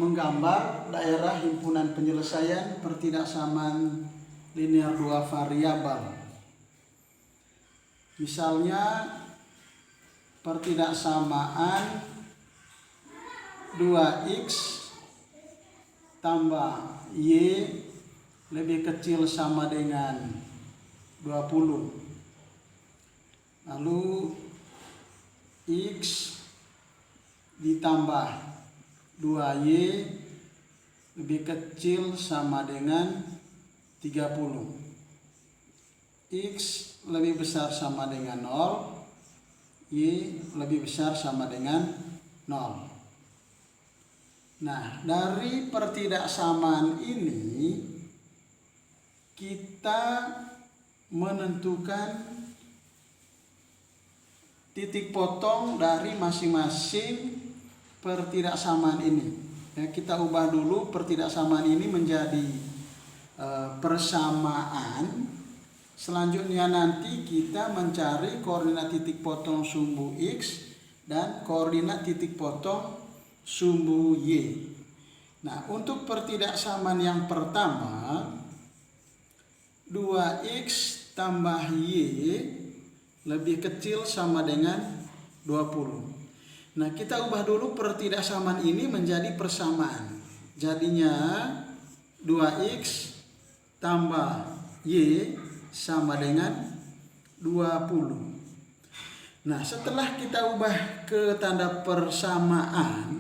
Menggambar daerah himpunan penyelesaian pertidaksamaan linear dua variabel. Misalnya pertidaksamaan 2x tambah y lebih kecil sama dengan 20. Lalu x ditambah 2y lebih kecil sama dengan 30. X lebih besar sama dengan 0, y lebih besar sama dengan 0. Nah, dari pertidaksamaan ini kita menentukan titik potong dari masing-masing pertidaksamaan ini. Ya, kita ubah dulu pertidaksamaan ini menjadi persamaan. Selanjutnya nanti kita mencari koordinat titik potong sumbu x dan koordinat titik potong sumbu y. Nah, untuk pertidaksamaan yang pertama 2x tambah y lebih kecil sama dengan 20. Nah, kita ubah dulu pertidaksamaan ini menjadi persamaan. Jadinya 2x tambah y sama dengan 20. Nah, setelah kita ubah ke tanda persamaan,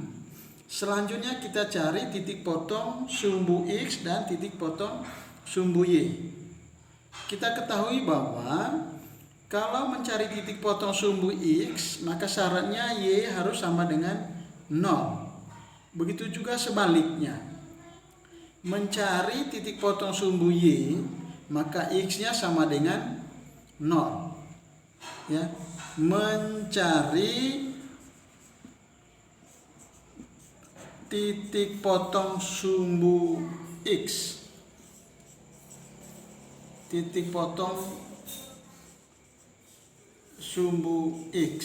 selanjutnya kita cari titik potong sumbu x dan titik potong sumbu y. Kita ketahui bahwa kalau mencari titik potong sumbu x, maka syaratnya y harus sama dengan 0. Begitu juga sebaliknya. Mencari titik potong sumbu y, maka x-nya sama dengan 0. Ya. Mencari titik potong sumbu x. Titik potong sumbu x,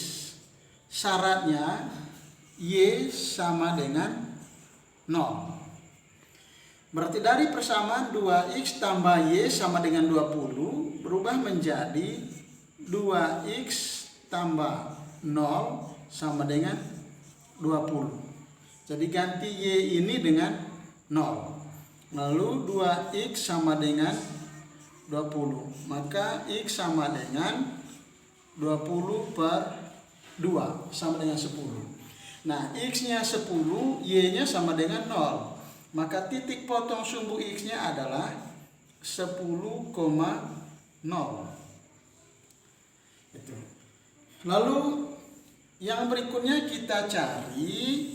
syaratnya y sama dengan 0. Berarti dari persamaan 2x tambah y sama dengan 20 berubah menjadi 2x tambah 0 sama dengan 20. Jadi ganti y ini dengan 0. Lalu 2x sama dengan 20. Maka x sama dengan 20 per 2 sama dengan 10. Nah, x-nya 10, y-nya sama dengan 0. Maka titik potong sumbu x-nya adalah 10,0. Lalu yang berikutnya kita cari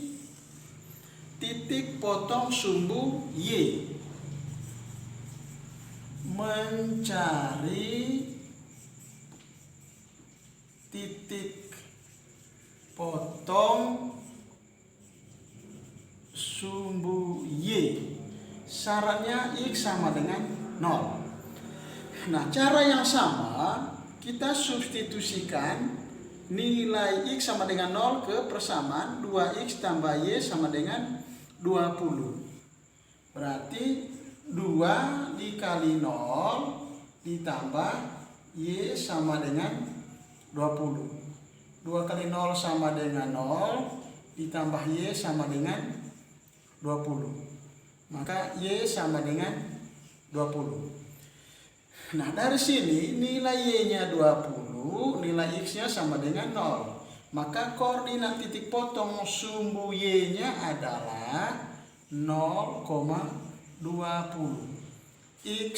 titik potong sumbu y. Mencari titik potong sumbu y, syaratnya x sama dengan 0. Nah, cara yang sama kita substitusikan nilai x sama dengan 0 ke persamaan 2x tambah y sama dengan 20. Berarti 2 dikali 0 ditambah y sama dengan 20. 2 kali 0 sama dengan 0 ditambah y sama dengan 20. Maka y sama dengan 20. Nah, dari sini nilai y-nya 20, nilai x-nya sama dengan 0. Maka koordinat titik potong sumbu y-nya adalah 0,20. X,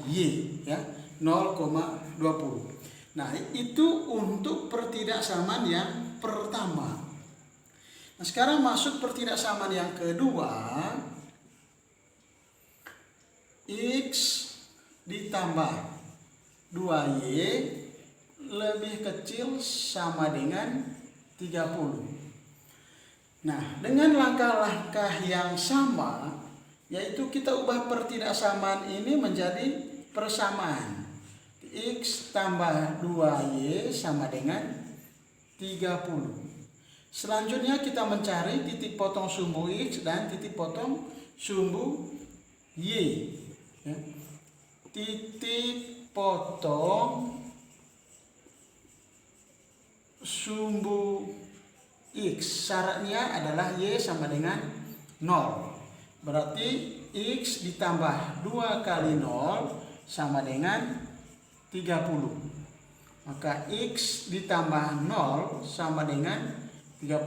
y ya, 0,20. Nah, itu untuk pertidaksamaan yang pertama. Nah, sekarang masuk pertidaksamaan yang kedua. X ditambah 2y lebih kecil sama dengan 30. Nah, dengan langkah-langkah yang sama, yaitu kita ubah pertidaksamaan ini menjadi persamaan. X tambah 2y sama dengan 30. Selanjutnya kita mencari titik potong sumbu X dan titik potong sumbu Y. Ya. Titik potong sumbu X, syaratnya adalah Y sama dengan 0. Berarti X ditambah 2 kali 0 sama dengan 30. Maka X ditambah 0 sama dengan 30.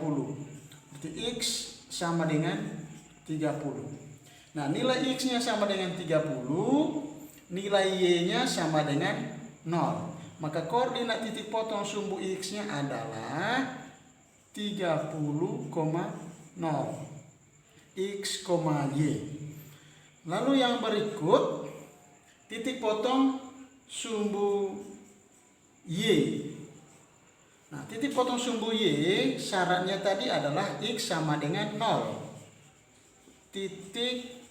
Berarti X sama dengan 30. Nah, nilai X-nya sama dengan 30, nilai Y-nya sama dengan 0. Maka koordinat titik potong sumbu X-nya adalah 30,0 X, Y. Lalu yang berikut titik potong sumbu Y. Nah, titik potong sumbu Y syaratnya tadi adalah X sama dengan 0. Titik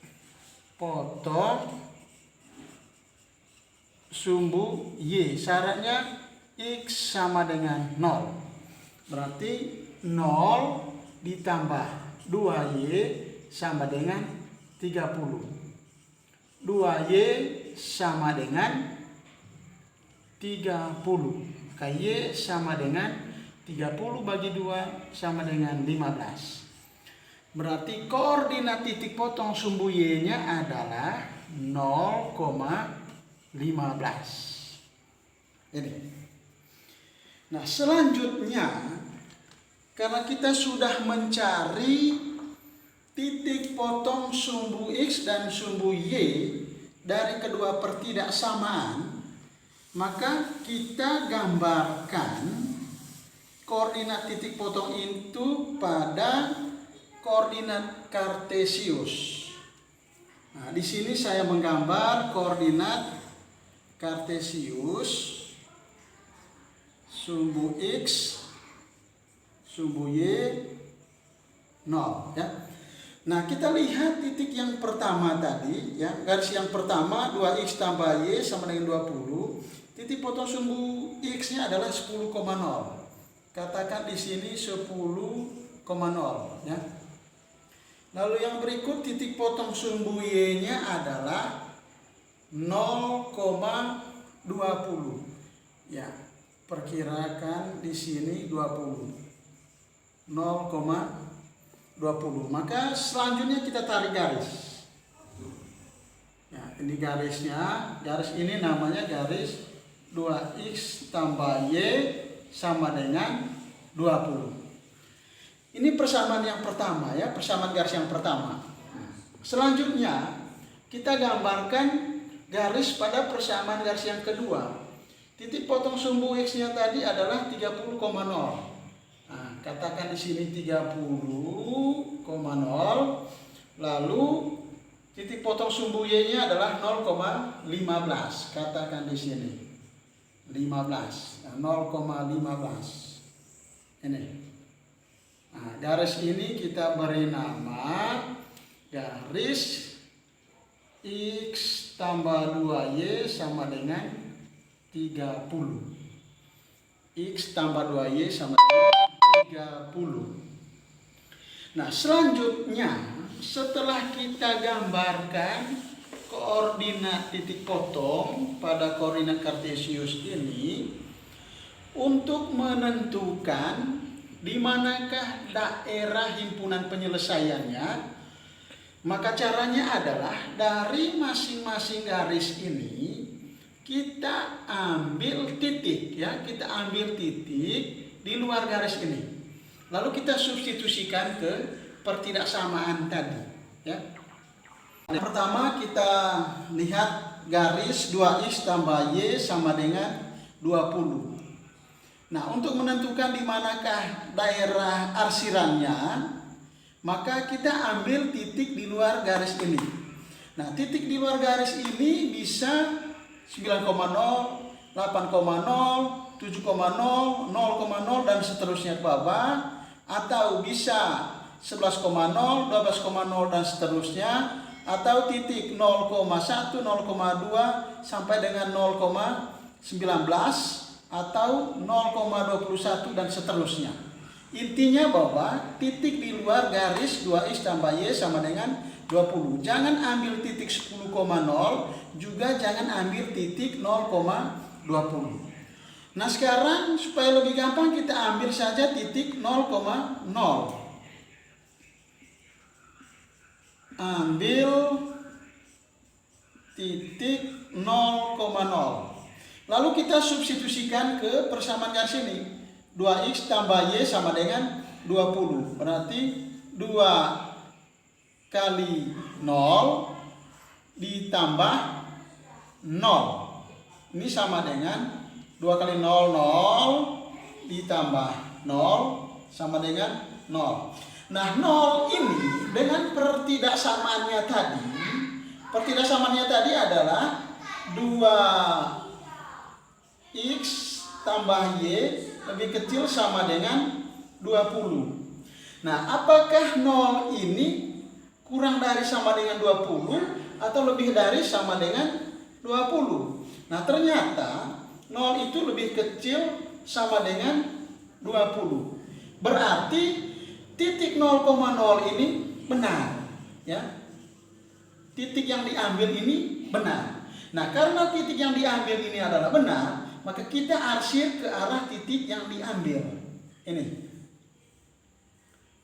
potong sumbu Y syaratnya X sama dengan 0. Berarti 0 ditambah 2Y sama dengan 30. 2Y sama dengan 30. Maka Y sama dengan 30 bagi 2 sama dengan 15. Berarti koordinat titik potong sumbu Y-nya adalah 0,15. Ini. Nah, selanjutnya karena kita sudah mencari titik potong sumbu X dan sumbu Y dari kedua pertidaksamaan, maka kita gambarkan koordinat titik potong itu pada koordinat kartesius. Nah, di sini saya menggambar koordinat kartesius sumbu X, sumbu Y 0 ya. Nah, kita lihat titik yang pertama tadi ya, garis yang pertama 2X tambah Y sama dengan 20. Titik potong sumbu X-nya adalah 10,0. Katakan di sini 10,0 ya. Lalu yang berikut titik potong sumbu Y-nya adalah 0,20. Ya, perkirakan di sini 20. 0,20. Maka selanjutnya kita tarik garis. Ya, ini garisnya. Garis ini namanya garis 2X tambah Y sama dengan 20. Ini persamaan yang pertama ya, persamaan garis yang pertama. Selanjutnya kita gambarkan garis pada persamaan garis yang kedua. Titik potong sumbu X-nya tadi adalah 30,0. Nah, katakan di sini 30,0. Lalu titik potong sumbu Y-nya adalah 0,15. Katakan di sini 15. Nah, 0,15. Ini. Nah, garis ini kita beri nama garis X tambah 2Y sama dengan 30. X tambah 2Y sama dengan 30. Nah, selanjutnya setelah kita gambarkan koordinat titik potong pada koordinat kartesius ini, untuk menentukan di manakah daerah himpunan penyelesaiannya, maka caranya adalah dari masing-masing garis ini kita ambil titik ya, kita ambil titik di luar garis ini. Lalu kita substitusikan ke pertidaksamaan tadi ya. Pertama kita lihat garis 2X tambah Y sama dengan 20. Nah, untuk menentukan di manakah daerah arsirannya, maka kita ambil titik di luar garis ini. Nah, titik di luar garis ini bisa 9,0, 8,0, 7,0, 0,0 dan seterusnya ke bawah, atau bisa 11,0, 12,0 dan seterusnya, atau titik 0,1, 0,2 sampai dengan 0,19 atau 0,21 dan seterusnya. Intinya bahwa titik di luar garis 2x tambah y sama dengan 20. Jangan ambil titik 10,0, juga jangan ambil titik 0,20. Nah sekarang supaya lebih gampang kita ambil saja titik 0,0. Ambil titik 0,0. Lalu kita substitusikan ke persamaan garis ini. 2x tambah y sama dengan 20. Berarti 2 kali 0 ditambah 0. Ini sama dengan 2 kali 0, 0 ditambah 0 sama dengan 0. Nah 0 ini dengan pertidaksamaannya tadi adalah 2x tambah y lebih kecil sama dengan 20. Nah apakah 0 ini kurang dari sama dengan 20 atau lebih dari sama dengan 20? Nah ternyata 0 itu lebih kecil sama dengan 20. Berarti titik 0,0 ini benar, ya. Titik yang diambil ini benar. Nah, karena titik yang diambil ini adalah benar, maka kita arsir ke arah titik yang diambil. Ini.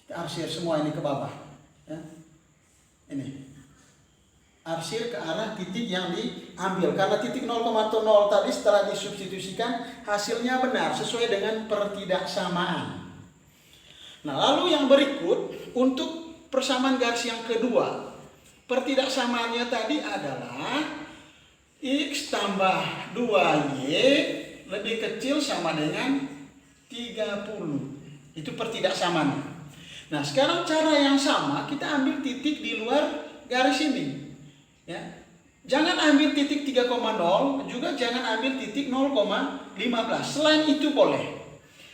Kita arsir semua ini ke bawah, ya. Ini. Arsir ke arah titik yang diambil. Karena titik 0,0 tadi setelah disubstitusikan hasilnya benar sesuai dengan pertidaksamaan. Nah, lalu yang berikut untuk persamaan garis yang kedua. Pertidaksamaannya tadi adalah x tambah 2y lebih kecil sama dengan 30. Itu pertidaksamaannya. Nah, sekarang cara yang sama kita ambil titik di luar garis ini. Ya. Jangan ambil titik 3,0, juga jangan ambil titik 0,15. Selain itu boleh.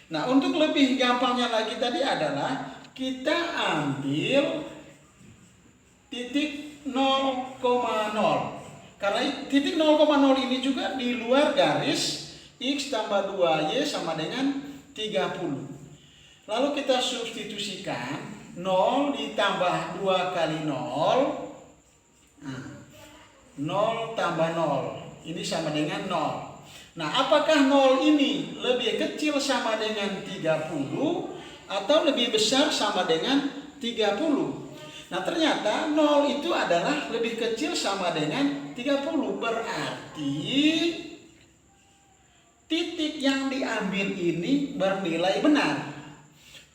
Nah, untuk lebih gampangnya lagi tadi adalah kita ambil titik 0,0. Karena titik 0,0 ini juga di luar garis x tambah 2y sama dengan 30. Lalu kita substitusikan 0 ditambah 2 kali 0. Nah, 0 tambah 0 ini sama dengan 0. Nah apakah 0 ini lebih kecil sama dengan 30 atau lebih besar sama dengan 30? Nah ternyata 0 itu adalah lebih kecil sama dengan 30. Berarti titik yang diambil ini bernilai benar.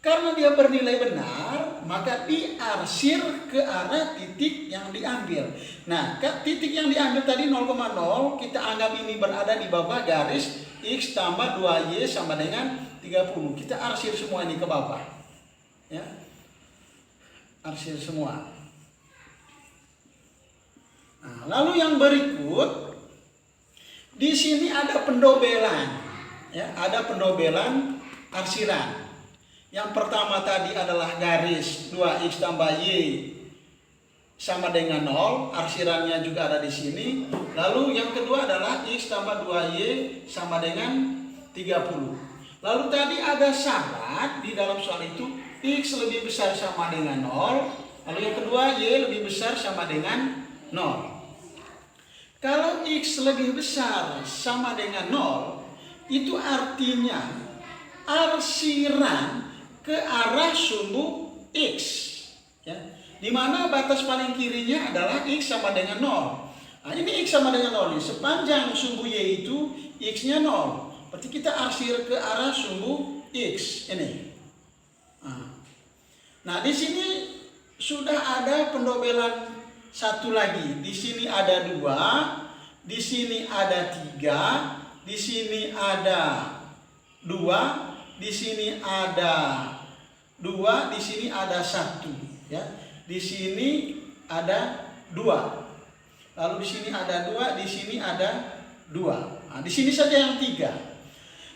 Karena dia bernilai benar, maka diarsir ke arah titik yang diambil. Nah, titik yang diambil tadi 0,0, kita anggap ini berada di bawah garis x tambah 2y sama dengan 30. Kita arsir semua ini ke bawah. Ya. Arsir semua. Nah, lalu yang berikut, di sini ada pendobelan. Ya, ada pendobelan arsiran. Yang pertama tadi adalah garis 2x tambah y sama dengan 0, arsirannya juga ada di sini. Lalu yang kedua adalah x tambah 2y sama dengan 30. Lalu tadi ada syarat di dalam soal itu, x lebih besar sama dengan 0. Lalu yang kedua y lebih besar sama dengan 0. Kalau x lebih besar sama dengan 0, itu artinya arsiran ke arah sumbu x, ya, di mana batas paling kirinya adalah x sama dengan 0. Nah, ini x sama dengan 0 nih. Sepanjang sumbu y itu x-nya 0. Berarti kita arsir ke arah sumbu x ini. Nah, di sini sudah ada pendobelan satu lagi. Di sini ada 2, di sini ada 3, di sini ada 2. Di sini ada 2, di sini ada 1, ya. Di sini ada 2. Lalu di sini ada 2, di sini ada 2. Nah, di sini saja yang 3.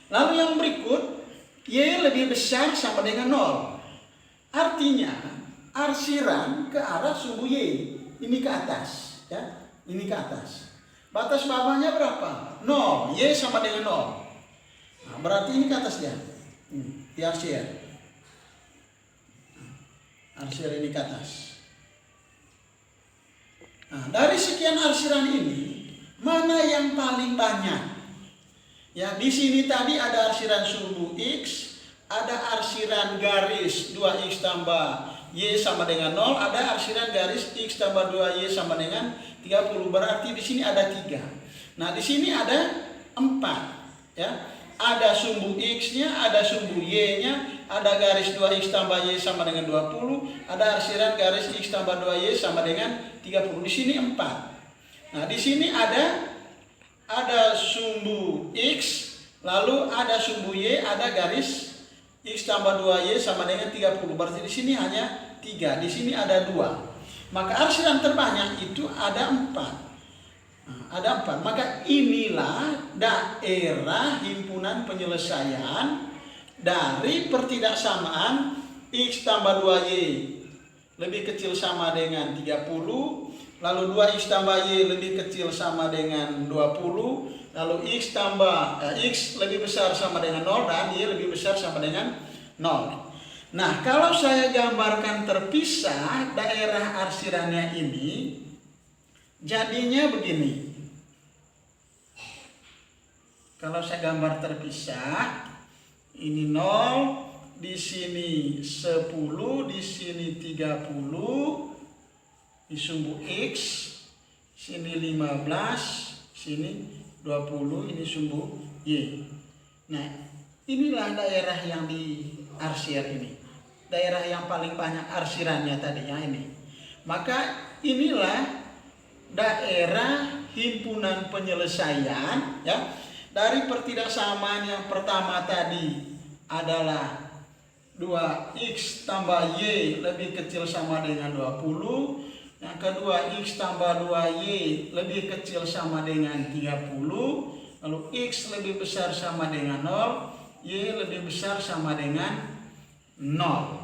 Lalu yang berikut, y lebih besar sama dengan 0. Artinya arsiran ke arah sumbu y. Ini ke atas, ya. Ini ke atas. Batas bawahnya berapa? 0. Y sama dengan 0. Nah, berarti ini ke atas dia. Diarsir. Arsir ini ke atas. Nah, dari sekian arsiran ini, mana yang paling banyak? Ya, di sini tadi ada arsiran sumbu X, ada arsiran garis 2X tambah Y sama dengan 0, ada arsiran garis X tambah 2Y sama dengan 30. Berarti di sini ada 3. Nah, di sini ada 4. Ya. Ada sumbu X-nya, ada sumbu Y-nya, ada garis 2X tambah Y sama dengan 20, ada arsiran garis X tambah 2Y sama dengan 30. Di sini 4. Nah, di sini ada sumbu X, lalu ada sumbu Y, ada garis X tambah 2Y sama dengan 30. Berarti di sini hanya 3, di sini ada 2. Maka arsiran terbanyak itu ada 4. Nah, ada 4. Maka inilah daerah himpunan penyelesaian dari pertidaksamaan X tambah 2Y lebih kecil sama dengan 30, lalu 2X tambah Y lebih kecil sama dengan 20, lalu X lebih besar sama dengan 0, dan Y lebih besar sama dengan 0. Nah, kalau saya gambarkan terpisah daerah arsirannya ini, jadinya begini. Kalau saya gambar terpisah, ini 0, di sini 10, di sini 30, di sumbu X, sini 15, sini 20, ini sumbu Y. Nah, inilah daerah yang diarsir ini. Daerah yang paling banyak arsirannya tadi ya ini. Maka inilah daerah himpunan penyelesaian ya. Dari pertidaksamaan yang pertama tadi adalah 2X tambah Y lebih kecil sama dengan 20. Yang kedua, X tambah 2Y lebih kecil sama dengan 30. Lalu X lebih besar sama dengan 0, Y lebih besar sama dengan 0.